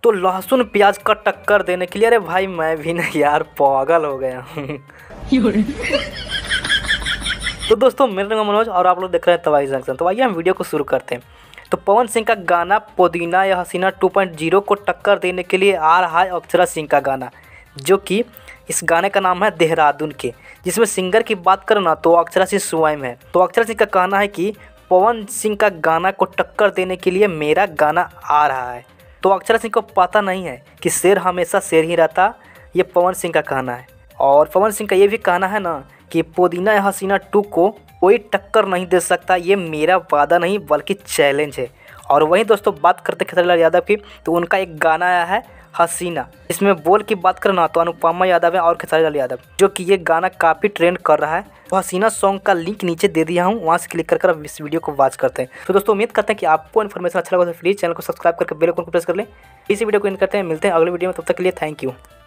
तो लहसुन प्याज का टक्कर देने के लिए, अरे भाई मैं भी ना यार पागल हो गया हूँ। तो दोस्तों मेरा नाम मनोज और आप लोग देख रहे हैं तबाही जंक्शन। तो आइए हम वीडियो को शुरू करते हैं। तो पवन सिंह का गाना पुदीना या हसीना 2.0 को टक्कर देने के लिए आ रहा है अक्षरा सिंह का गाना, जो कि इस गाने का नाम है देहरादून के, जिसमें सिंगर की बात करें ना तो अक्षरा सिंह स्वयं है। तो अक्षरा सिंह का कहना है कि पवन सिंह का गाना को टक्कर देने के लिए मेरा गाना आ रहा है। तो अक्षरा सिंह को पता नहीं है कि शेर हमेशा शेर ही रहता, ये पवन सिंह का कहना है। और पवन सिंह का ये भी कहना है ना कि पुदीना या हसीना 2 को कोई टक्कर नहीं दे सकता, ये मेरा वादा नहीं बल्कि चैलेंज है। और वहीं दोस्तों बात करते खेसारी लाल यादव की, तो उनका एक गाना आया है हसीना, इसमें बोल की बात करना तो अनुपमा यादव है और खेसारी लाल यादव, जो कि ये गाना काफ़ी ट्रेंड कर रहा है। तो हसीना सॉन्ग का लिंक नीचे दे दिया हूँ, वहाँ से क्लिक कर आप इस वीडियो को वॉच करते हैं। तो दोस्तों उम्मीद करते हैं कि आपको इन्फॉर्मेशन अच्छा लगा तो प्लीज़ चैनल को सब्सक्राइब करके बेल आइकन को प्रेस कर लें। इसी वीडियो को एंड करते हैं, मिलते हैं अगले वीडियो में, तब तक के लिए थैंक यू।